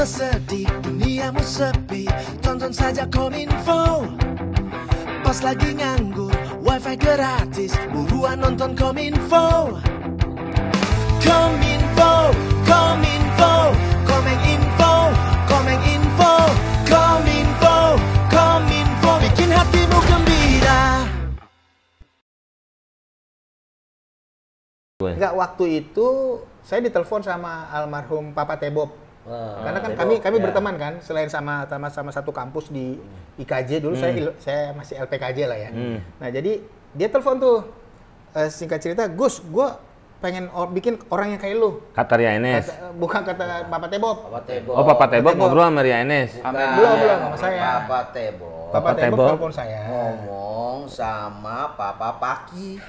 bersedih, duniamu sepi, tonton saja Kominfo. Pas lagi nganggur, wifi gratis, buruan nonton Kominfo. Kominfo, Kominfo, Kominfo, Kominfo, Kominfo, Kominfo, bikin hatimu gembira. Enggak, waktu itu saya ditelepon sama almarhum Papa Tebob. Karena kan kami berteman kan, selain sama satu kampus di IKJ dulu, saya masih LPKJ lah ya. Nah jadi dia telepon tuh, singkat cerita, Gus, gue pengen bikin orang yang kayak lu. Kata Ria Enes. Bukan kata Papa Tebob. Oh, Papa Tebob ngobrol sama Ria Enes. Belum sama saya. Papa Tebob. Papa Tebob telepon saya. Ngomong sama Papa Paki.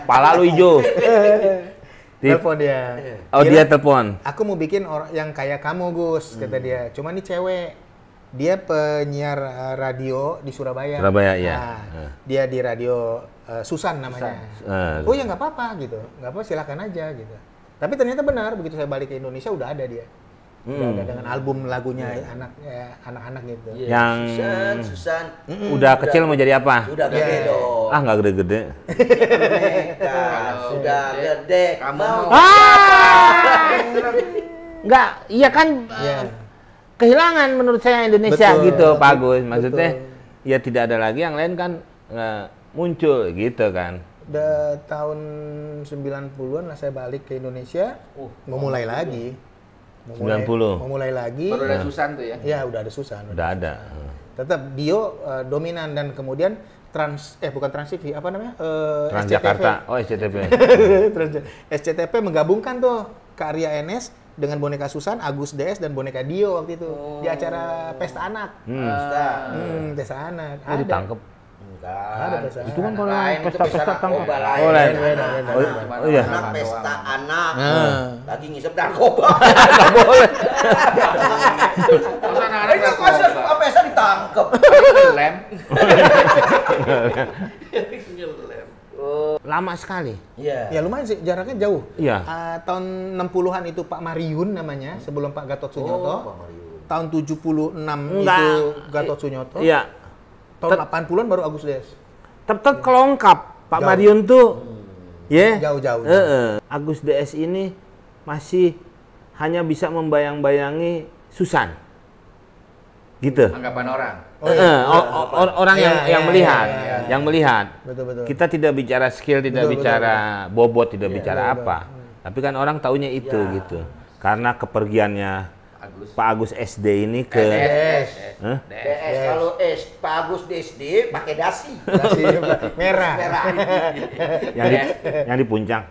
Pala lu hijau. Telepon dia. Oh, dia telepon. Aku mau bikin orang yang kayak kamu, Gus, kata dia. Cuma nih cewek. Dia penyiar radio di Surabaya. Surabaya, iya. Nah, dia di radio Susan namanya. Oh ya nggak apa-apa gitu. Nggak apa, silakan aja gitu. Tapi ternyata benar, begitu saya balik ke Indonesia udah ada dia. Udah ada dengan album lagunya anak-anak gitu. Yang Susan. udah kecil mau jadi apa? Udah gede dong. Ah, nggak gede-gede. Sudah gede. Kamu Nggak, iya kan kehilangan menurut saya Indonesia Betul, gitu, Pak Agus. Maksudnya betul. ya tidak ada lagi, yang lain kan muncul gitu kan. Udah tahun 90-an lah saya balik ke Indonesia, mau mulai lagi. 90. Mau mulai lagi. Baru ada Susan tuh ya? Ya udah ada Susan. Udah ada. Tetap Dio dominan, dan kemudian bukan Trans TV, apa namanya? Transjakarta. Oh, SCTV. SCTV menggabungkan tuh Karya Enes dengan boneka Susan, Agus DS, dan boneka Dio waktu itu di acara Pesta Anak. Pesta Anak. Oh, ditangkep. Ada Pesta Itu kan Anak. kalau Lain, itu pesta-pesta pesta tangkep. narkoba Oh, lain. Beda. Oh iya. anak pesta anak. Lagi ngisep narkoba. Nggak boleh. Terus anak-anak Ini kok pesta ditangkep. lem. Lama sekali. Iya. Ya lumayan sih, jaraknya jauh. Iya. Tahun 60-an itu Pak Mariun namanya, sebelum Pak Gatot Sunyoto. Pak Mariun. Tahun 76 Enggak. itu Gatot Sunyoto. Iya. Tahun 80-an baru Agus DS. Tetap kelongkap Pak Jauh. Mariun tuh. Ya. Jauh-jauh. Agus DS ini masih hanya bisa membayang-bayangi Susan. Gitu. Anggapan orang. Oh, iya. Orang yang melihat, iya. yang melihat. Betul. Kita tidak bicara skill, tidak Betul, bicara bobot, tidak bicara betul. apa. Tapi kan orang taunya itu gitu. Karena kepergiannya Pak Agus SD ini ke DS. Hah? DS. Kalau Pak Agus DSD pakai dasi. Dasi merah. yang di puncak.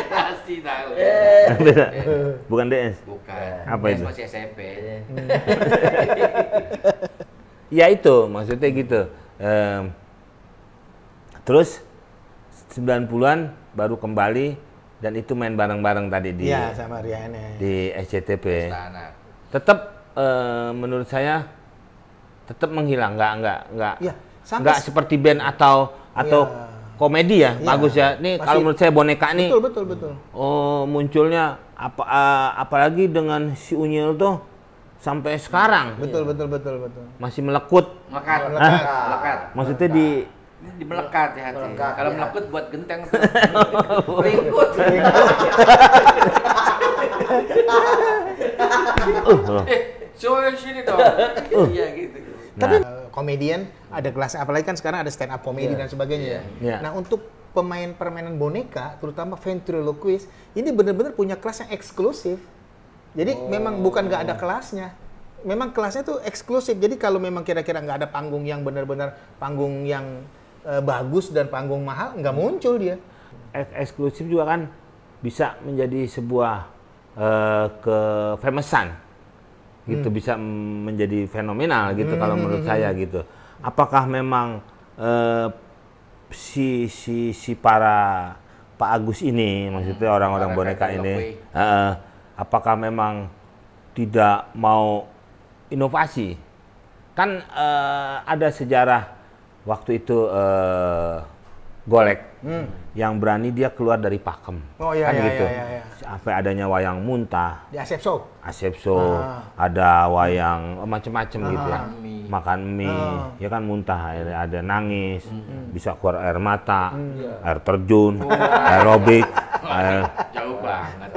Pasti tahu. Beda. Bukan DS. Bukan. Apa DS itu? masih SMP. Ya itu maksudnya gitu. Terus 90-an baru kembali, dan itu main bareng-bareng tadi di Iya, sama Riane. di SCTV. Pesta anak. Tetap menurut saya tetap menghilang, nggak Iya, sampai nggak seperti band atau Iya. komedi ya, Iya. bagus ya. Nih Masih- kalau menurut saya boneka nih, Betul. munculnya apalagi dengan si Unyil tuh sampai sekarang Betul. masih melekut. Melekat. Melekat. Melekat. Maksudnya di Ini melekat di hati. Melekat, Kalau ya. melekut buat genteng tuh. Melingkut. Coba sini dong. Iya gitu. Tapi komedian ada kelas, apalagi kan sekarang ada stand up komedi dan sebagainya. Iya. Nah, untuk permainan boneka, terutama ventriloquist, ini benar-benar punya kelas yang eksklusif. Jadi memang bukan nggak ada kelasnya. Memang kelasnya tuh eksklusif. Jadi kalau memang kira-kira nggak ada panggung yang benar-benar panggung yang bagus dan panggung mahal, nggak muncul dia. eksklusif juga kan bisa menjadi sebuah kefamousan gitu, bisa menjadi fenomenal gitu kalau menurut saya gitu. Apakah memang si para Pak Agus ini, maksudnya orang-orang boneka ini, apakah memang tidak mau inovasi? Kan ada sejarah waktu itu golek. Yang berani dia keluar dari pakem. Oh iya, kan iya, gitu. iya. Sampai adanya wayang muntah, Di Asepso. Asepso, ada wayang macem-macem gitu ya. Makan mie, ya kan muntah, ada nangis, bisa keluar air mata, air terjun, aerobik, Jauh banget.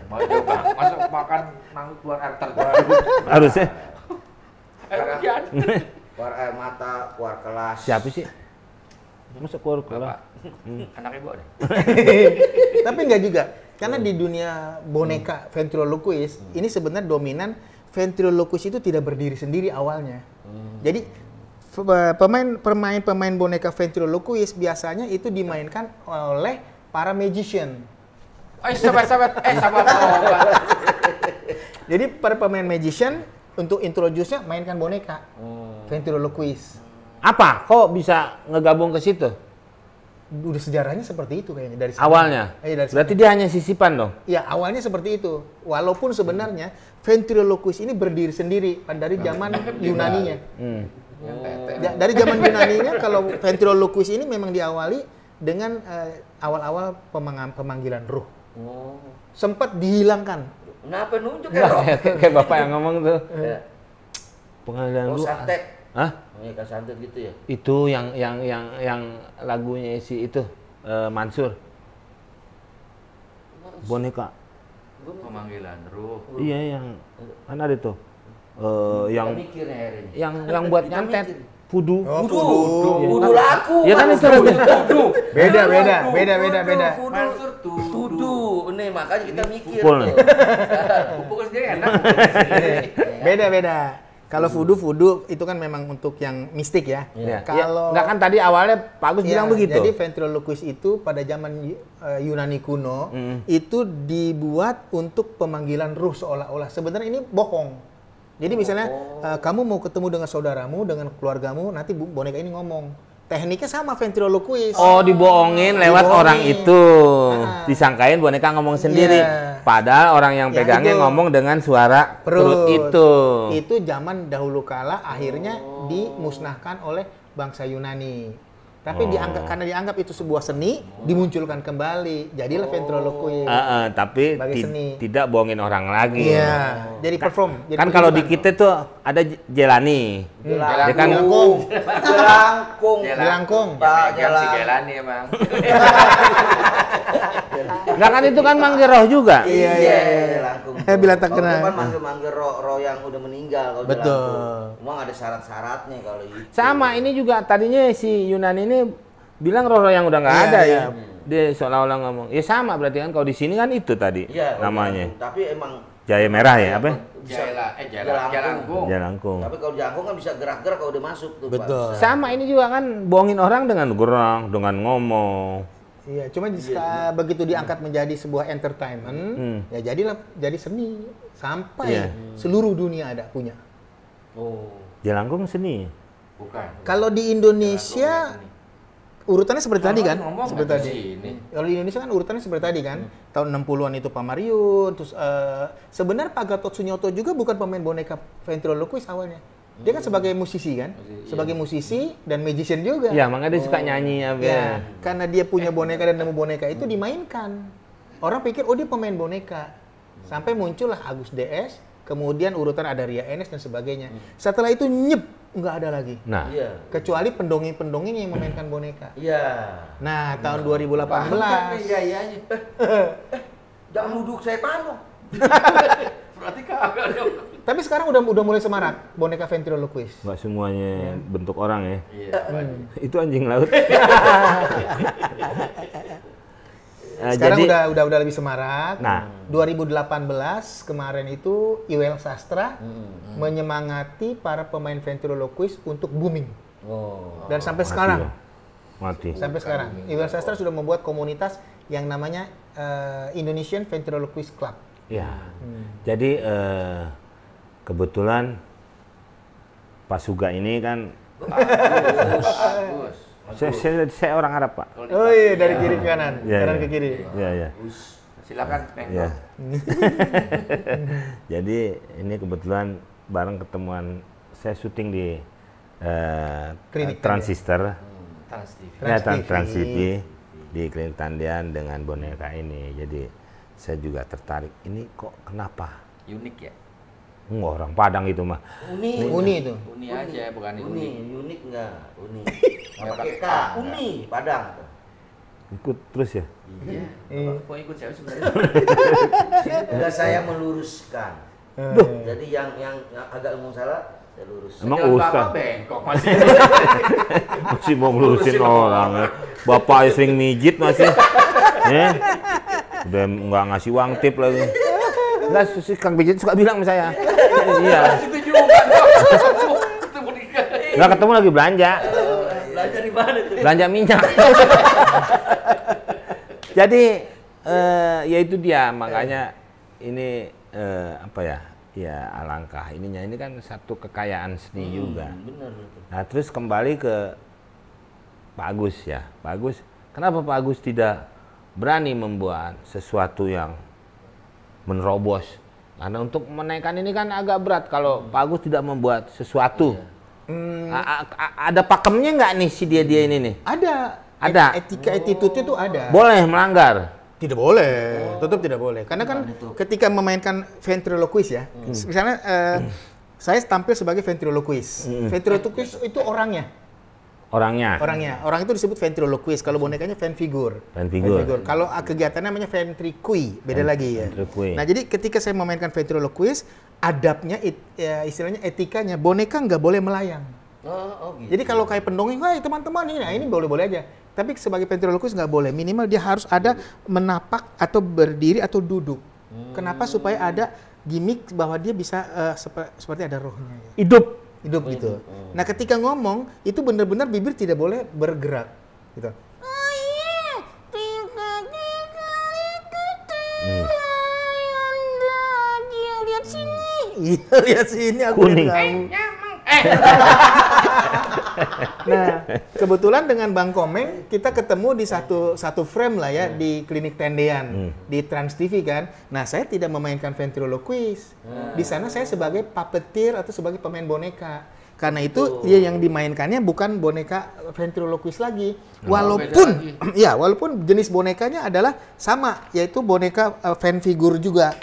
Mau jauh banget. Masuk makan nangis keluar air terjun. harusnya. Keluar air mata, keluar kelas. Siapa sih? Masa keluar. Anak ibu deh. Tapi enggak juga. Karena di dunia boneka ventriloquist, ini sebenarnya dominan ventriloquist itu tidak berdiri sendiri awalnya. Jadi pemain boneka ventriloquist biasanya itu dimainkan oleh para magician. Sabar. Jadi para pemain magician untuk introduce-nya mainkan boneka ventriloquist. Apa? Kok bisa ngegabung ke situ? Udah sejarahnya seperti itu kayaknya dari sana. Awalnya? Dari sana. Berarti dia hanya sisipan dong? Ya, awalnya seperti itu. Walaupun sebenarnya ventriloquist ini berdiri sendiri dari zaman Yunaninya. Dari zaman Yunaninya, kalau ventriloquist ini memang diawali dengan awal-awal pemanggilan ruh. Sempat dihilangkan. Kenapa nunjuk ya, Roh? Kayak bapak yang ngomong tuh. Pengadilan Oh, lu. santet. Hah? Ya, kan santet gitu ya? Itu yang lagunya si itu Mansur. Boneka. Pemanggilan ruh. Iya yang kan ada tuh. Yang mikir nih hari ini. yang buat nyantet. Fudu. Oh, Fudu laku. Ya kan itu lagu. Beda. Mansur tuh. Fudu. Nih makanya kita mikir. Pukul nih. Pukul sendiri enak. Beda. Kalau voodoo itu kan memang untuk yang mistik ya. Ya. Kalau Nggak kan tadi awalnya Pak Agus bilang begitu. Jadi ventriloquist itu pada zaman Yunani kuno itu dibuat untuk pemanggilan ruh seolah-olah. Sebenarnya ini bohong. Jadi misalnya kamu mau ketemu dengan saudaramu, dengan keluargamu, nanti boneka ini ngomong. Tekniknya sama ventriloquist. Oh, dibohongin lewat Dibohongin. orang itu. Disangkain boneka ngomong sendiri. Iya. Padahal orang yang Ya, pegangnya itu. ngomong dengan suara perut itu. Itu zaman dahulu kala akhirnya dimusnahkan oleh bangsa Yunani. Tapi karena dianggap itu sebuah seni, dimunculkan kembali. Jadilah ventriloquist. Tapi Sebagai seni. tidak bohongin orang lagi. Iya, jadi perform. Jadi Kan kalau di pertunjukan. kita tuh ada Jelani. Dia kan Jelangkung. Jelangkung. Pak Jelani emang. Enggak kan itu kan manggil roh juga. Iya. Jelangkung. Bila tak Kalau kena. itu kan manggil roh yang udah meninggal kalau Betul. jelangkung. Emang ada syarat-syaratnya kalau itu. Sama ini juga tadinya si Yunani ini bilang roh yang udah nggak Iya, ada iya. ya. Dia seolah-olah ngomong. Ya sama berarti kan kalau di sini kan itu tadi Iya, namanya. tapi emang Jaya merah ya apa? Jelangkung. Jalangkung. Tapi kalau jelangkung kan bisa gerak-gerak kalau udah masuk tuh. Pak. Betul. Bisa. Sama ini juga kan bohongin orang dengan gerang, dengan ngomong. Iya, cuma begitu diangkat menjadi sebuah entertainment, ya jadi seni sampai seluruh dunia ada punya. Oh. Jalangkung seni. Bukan. Kalau di Indonesia urutannya seperti tadi kan? Ngomong Seperti nggak tadi. di sini? Kalau di Indonesia kan urutannya seperti tadi kan. Tahun 60-an itu Pak Mariun, terus sebenarnya Pak Gatot Sunyoto juga bukan pemain boneka ventriloquist awalnya. Dia kan sebagai musisi kan? Sebagai musisi dan magician juga. Ya, makanya dia suka nyanyi apa. Ya, karena dia punya boneka dan nemu boneka itu dimainkan. Orang pikir, oh dia pemain boneka. Sampai muncullah Agus DS, kemudian urutan ada Ria Enes dan sebagainya. Setelah itu nyep, nggak ada lagi. Nah, Iya. Kecuali pendongeng-pendongeng yang memainkan boneka. Iya. Nah, tahun 2018. Iya. Jangan duduk saya dong. Berarti kagak dong. Tapi sekarang udah mulai semarak boneka ventriloquist. nggak semuanya bentuk orang ya. Iya. Itu anjing laut. Sekarang jadi, udah lebih semarak. Nah. 2018 kemarin itu Iwel Sastra menyemangati para pemain ventriloquist untuk booming. Oh. Dan sampai mati sekarang, loh. Mati. sampai sekarang, Iwel Sastra sudah membuat komunitas yang namanya Indonesian Ventriloquist Club. Ya. Jadi kebetulan Pak Suga ini kan Bagus. saya orang Arab, Pak. Oh iya, dari kiri ke kanan, Ya, kanan ya. ke kiri. Ya. Silakan, Peng. Ya. Jadi ini kebetulan bareng ketemuan saya syuting di Klinik Transistor. Trans TV di Klinik Tendian dengan boneka ini. Jadi saya juga tertarik. Ini kok kenapa? Unik ya? Orang Padang itu mah. Uni itu. Uni aja, bukan unik. Unik enggak? Unik. Nggak pakai K. Uni, Padang. Ikut terus ya? Iya. Kok ikut saya sebenarnya? Enggak, saya meluruskan. Jadi yang agak ngomong salah, saya lurus. Emang Jalan Ustaz? Bapak bengkok masih. Masih mau ngelurusin orang ya. Bapak sering mijit masih. Udah nggak ngasih uang tip lagi. Enggak, si Kang Pijit suka bilang sama saya. Iya. Itu juga. Itu boneka. Nggak ketemu lagi belanja. Belajar di mana tuh? Belanja minyak. Jadi ya itu dia, makanya ini apa ya? Ya alangkah ininya, ini kan satu kekayaan seni juga. Benar. Nah terus kembali ke Pak Agus ya. Pak Agus, kenapa Pak Agus tidak berani membuat sesuatu yang menerobos? Karena untuk menaikkan ini kan agak berat kalau Pak Agus tidak membuat sesuatu. Ada pakemnya nggak nih si dia ini nih? Ada. Etika attitude itu ada. Boleh melanggar? Tidak boleh, tetap tidak boleh. Karena kan ketika memainkan ventriloquist ya, misalnya saya tampil sebagai ventriloquist. Ventriloquist itu orangnya. Orang itu disebut ventriloquist. Kalau bonekanya fan figure. Kalau kegiatannya namanya ventriloquy, beda lagi ya. Nah jadi ketika saya memainkan ventriloquist, adabnya istilahnya etikanya boneka nggak boleh melayang. Gitu. Jadi kalau kayak pendongeng, wah teman-teman ini boleh-boleh aja. Tapi sebagai ventriloquist nggak boleh. Minimal dia harus ada menapak atau berdiri atau duduk. Kenapa? Supaya ada gimmick bahwa dia bisa seperti ada rohnya. Hidup gitu. Nah ketika ngomong itu benar-benar bibir tidak boleh bergerak gitu. Lihat sini aku kuning. Nah, kebetulan dengan Bang Komeng kita ketemu di satu frame lah ya di Klinik Tendian di Trans TV kan. Nah, saya tidak memainkan ventriloquist. Di sana saya sebagai puppeteer atau sebagai pemain boneka. Karena itu dia yang dimainkannya bukan boneka ventriloquist lagi. Walaupun jenis bonekanya adalah sama, yaitu boneka fan figure juga.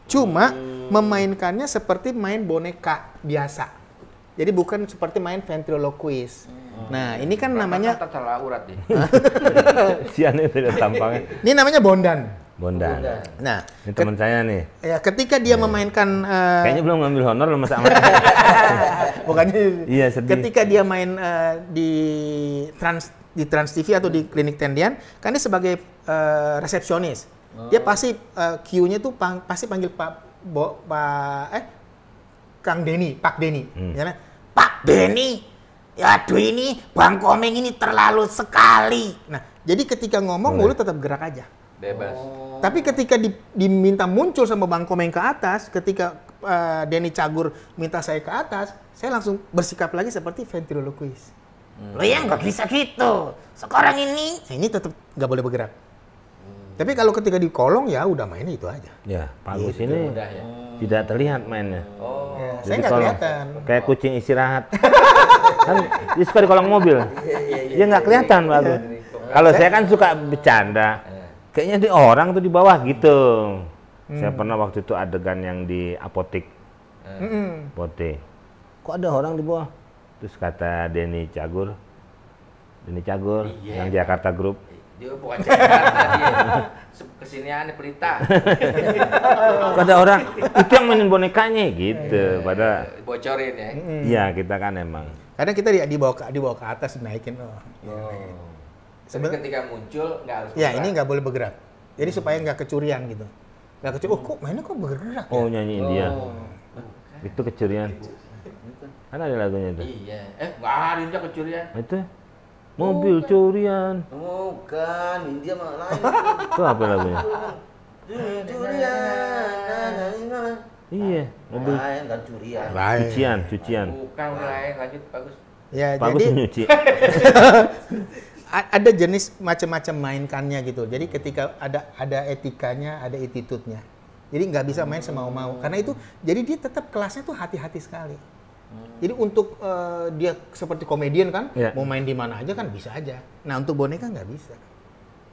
Cuma memainkannya seperti main boneka biasa. Jadi bukan seperti main ventriloquist. Nah, ini kan namanya tercela urat nih. Siannya tidak tampangnya. Ini namanya bondan. Nah, ini teman saya nih. Ya, ketika dia memainkan kayaknya belum ngambil honor loh Mas Ahmad. Bukannya. Iya, sedih. Ketika dia main di Trans TV atau di Klinik Tendian, kan dia sebagai resepsionis. Dia pasti Q-nya tuh pasti panggil Kang Denny, Pak Denny. Misalnya, Pak Denny, aduh ini Bang Komeng ini terlalu sekali. Nah, jadi ketika ngomong mulut tetap gerak aja. Bebas. Tapi ketika diminta muncul sama Bang Komeng ke atas, ketika Denny Cagur minta saya ke atas, saya langsung bersikap lagi seperti ventriloquist. Lo ya nggak bisa gitu. Sekarang ini tetap nggak boleh bergerak. Tapi kalau ketika di kolong ya udah mainnya itu aja. Ya, Pak Agus ini tidak terlihat mainnya. Ya, saya nggak kelihatan. Kayak kucing istirahat. Kan dia suka di kolong mobil. Dia nggak kelihatan Pak Agus. Kalau saya kan suka bercanda. Kayaknya di orang tuh di bawah gitu. Saya pernah waktu itu adegan yang di apotek. Kok ada orang di bawah? Terus kata Denny Cagur yang Jakarta Group. Dia bukan Jakarta dia. Kesinian Pelita. Kok ada orang itu yang mainin bonekanya gitu. Pada bocorin ya. Iya, kita kan emang. Kadang kita dibawa ke atas dinaikin. Tapi ketika muncul nggak harus bergerak. Ya, ini nggak boleh bergerak. Jadi supaya nggak kecurian gitu. Nggak kecurian. Kok mainnya kok bergerak ya? Oh, nyanyiin dia. Itu kecurian. Kan ada lagunya itu. Iya. Nggak ada dia kecurian. Itu mobil curian. Bukan, India malah lain. Itu apa lagunya? Curian. Iya, mobil. Lain kan curian. Cucian. Bukan lain, lanjut bagus. Ya, bagus jadi nyuci. ada jenis macam-macam mainkannya gitu. Jadi ketika ada etikanya, ada attitude-nya. Jadi nggak bisa main semau-mau. Karena itu, jadi dia tetap kelasnya tuh hati-hati sekali. Jadi untuk dia seperti komedian kan, mau main di mana aja kan bisa aja. Nah untuk boneka nggak bisa.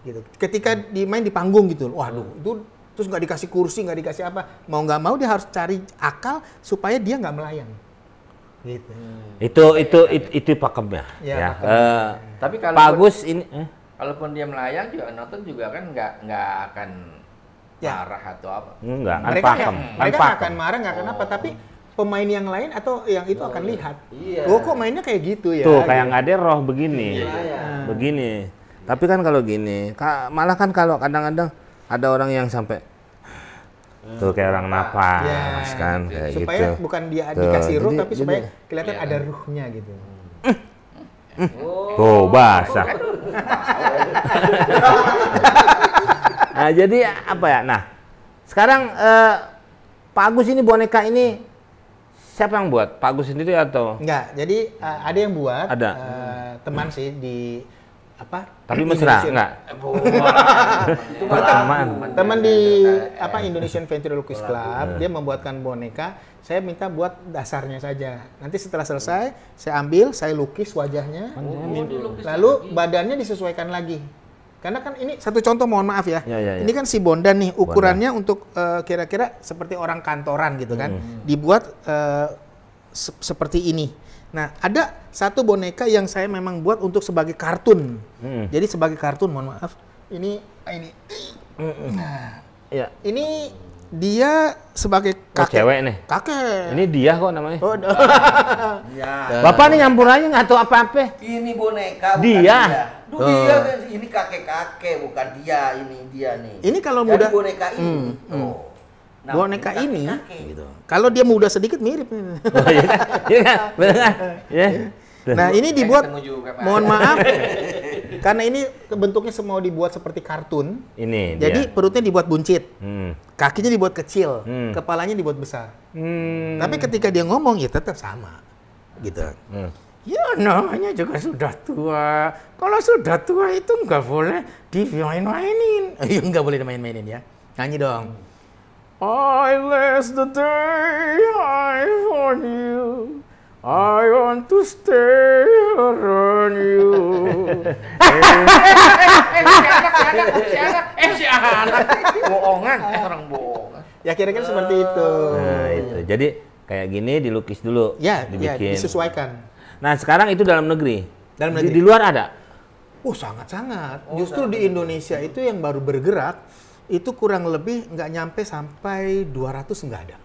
Gitu. Ketika dimain di panggung gitu, waduh itu terus nggak dikasih kursi, nggak dikasih apa, mau nggak mau dia harus cari akal supaya dia nggak melayang. Gitu. Itu pakemnya. Ya. Tapi kalau Pak Agus ini, kalaupun dia melayang juga nonton juga kan nggak akan marah atau apa. Enggak, kan Mereka pakem. mereka nggak akan marah, nggak akan apa, tapi pemain yang lain atau yang itu akan lihat. Oh kok mainnya kayak gitu ya. Tuh kayak nggak ada roh begini. Begini. Tapi kan kalau gini, malah kan kalau kadang-kadang ada orang yang sampai tuh kayak orang napas kan kayak supaya gitu. bukan dia dikasih ruh, tapi supaya kelihatan ada ruhnya gitu. Tuh basah. Nah jadi apa ya? Nah sekarang Pak Agus ini boneka ini siapa yang buat? Pak Agus sendiri atau? Enggak, jadi ada yang buat. Ada. Teman sih di apa? Tapi mesra enggak? Teman di apa Indonesian Ventriloquist Club, dia membuatkan boneka. Saya minta buat dasarnya saja. Nanti setelah selesai, saya ambil, saya lukis wajahnya, lalu badannya disesuaikan lagi. Karena kan ini satu contoh, mohon maaf ya. Ini kan si Bondan nih, ukurannya untuk kira-kira seperti orang kantoran gitu kan. Dibuat seperti ini. Nah, ada satu boneka yang saya memang buat untuk sebagai kartun. Jadi sebagai kartun, mohon maaf. Ini. Nah, ini dia sebagai kakek. Cewek nih. Kakek. Ini dia kok namanya. Oh, Bapak nih nyampur aja nggak tahu apa-apa. Ini boneka bukan Dia. Dia ini kakek-kakek bukan dia, ini dia nih. Ini kalau jadi muda boneka ini. Nah, boneka ini gitu. Kalau dia muda sedikit mirip. Iya kan? Benar kan? Ya. Nah, ini dibuat, mohon maaf, karena ini bentuknya semua dibuat seperti kartun. Ini jadi dia. perutnya dibuat buncit, kakinya dibuat kecil, kepalanya dibuat besar. Tapi ketika dia ngomong ya tetap sama, gitu. Ya namanya juga sudah tua. Kalau sudah tua itu nggak boleh dimain-mainin. Nggak boleh dimain-mainin ya. Nyanyi dong. I last the day I found you. I want to stay around you. Si anak bohongan, orang bohongan. Ya kira-kira seperti itu. Nah, itu. Jadi kayak gini dilukis dulu, dibikin. Disesuaikan. Nah, sekarang itu dalam negeri. Dalam negeri. Di luar ada? Sangat-sangat. Justru di Indonesia itu yang baru bergerak itu kurang lebih nggak nyampe sampai 200 nggak ada.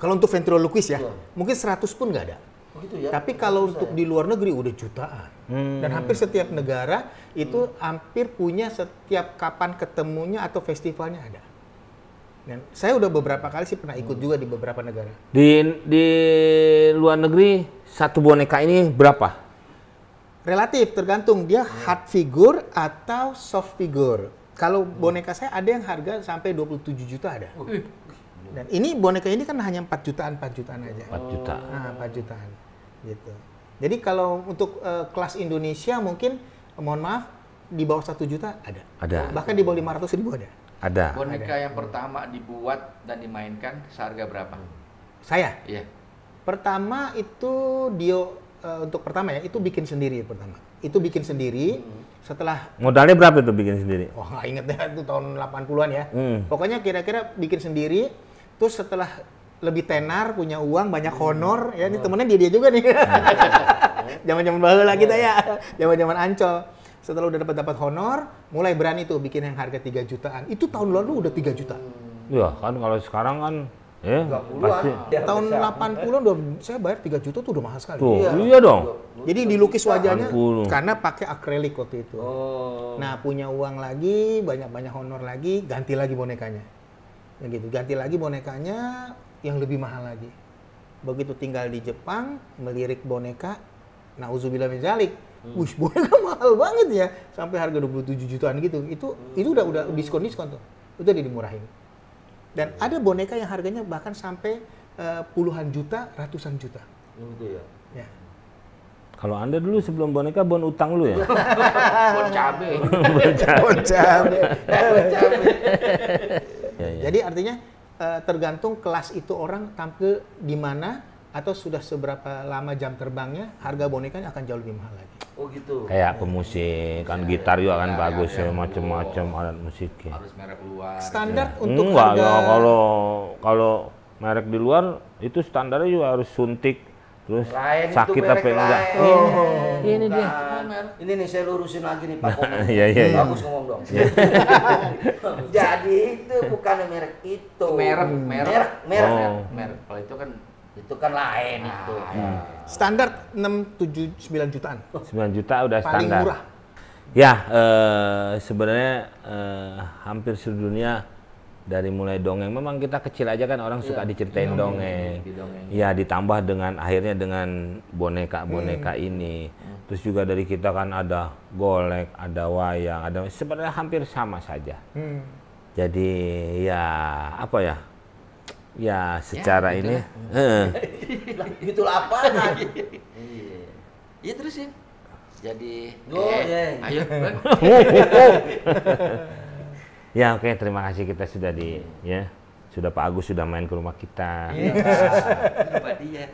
Kalau untuk ventriloquist ya, mungkin 100 pun nggak ada. Tapi kalau untuk di luar negeri udah jutaan. Dan hampir setiap negara itu hampir punya setiap kapan ketemunya atau festivalnya ada. Dan saya udah beberapa kali sih pernah ikut juga di beberapa negara. Di luar negeri satu boneka ini berapa? Relatif, tergantung dia hard figure atau soft figure. Kalau boneka saya ada yang harga sampai 27 juta ada. Dan ini boneka ini kan hanya 4 jutaan aja. 4 juta. Nah, 4 jutaan. Gitu. Jadi kalau untuk kelas Indonesia mungkin mohon maaf di bawah 1 juta ada. Ada. Bahkan di bawah 500 ribu ada. Ada. Boneka yang pertama dibuat dan dimainkan seharga berapa? Saya? Iya. Pertama itu untuk pertama ya, itu bikin sendiri pertama. Itu bikin sendiri. Setelah modalnya berapa tuh bikin sendiri? Nggak inget ya, itu tahun 80-an ya. Pokoknya kira-kira bikin sendiri. Terus setelah lebih tenar, punya uang, banyak honor, ya ini temennya dia juga nih. Zaman-zaman baheula kita ya, zaman-zaman Ancol. Setelah udah dapat honor, mulai berani tuh bikin yang harga 3 jutaan. Itu tahun lalu udah 3 juta. Ya kan kalau sekarang kan pasti. Tahun 80-an udah saya bayar 3 juta tuh udah mahal sekali. Tuh, iya dong. Jadi dilukis wajahnya 80. karena pakai akrilik waktu itu. Nah, punya uang lagi, banyak-banyak honor lagi, ganti lagi bonekanya. Ya gitu, ganti lagi bonekanya yang lebih mahal lagi. Begitu tinggal di Jepang, melirik boneka, nauzubillah min zalik. Wih, boneka mahal banget ya, sampai harga 27 jutaan gitu. Itu udah diskon tuh. Itu udah dimurahin. Dan ada boneka yang harganya bahkan sampai puluhan juta, ratusan juta. Gitu ya. Ya. Kalau Anda dulu sebelum boneka bon utang lu ya? Bon cabe. Bon cabe. Ya. Jadi artinya tergantung kelas itu orang tampil di mana, atau sudah seberapa lama jam terbangnya, harga bonekanya akan jauh lebih mahal lagi. Oh gitu. Kayak pemusik, kan gitar juga kan bagus ya, macam-macam alat musik ya. Harus merek luar. Standar untuk Enggak, harga... ya, kalau merek di luar itu standarnya juga harus suntik, terus Lain sakit itu apa merek enggak. lain. Ini dia. Ini nih saya lurusin lagi nih Pak Komeng. Iya, iya, iya. Bagus ngomong dong. Jadi itu bukan merek itu. Merek. Oh. Merek. Kalau itu kan lain itu. Standar 6, 7, 9 jutaan. 9 juta udah Paling standar. murah. Ya, sebenarnya hampir seluruh dunia dari mulai dongeng, memang kita kecil aja kan orang suka diceritain dongeng. Ya, ditambah dengan akhirnya dengan boneka-boneka ini. Terus juga dari kita kan ada golek, ada wayang, ada sebenarnya hampir sama saja. Jadi ya apa ya? Ya secara ini Gitulah apaan? Iya terus ya. Jadi Ayo. ya oke, terima kasih kita sudah sudah Pak Agus sudah main ke rumah kita. Iya. Dia.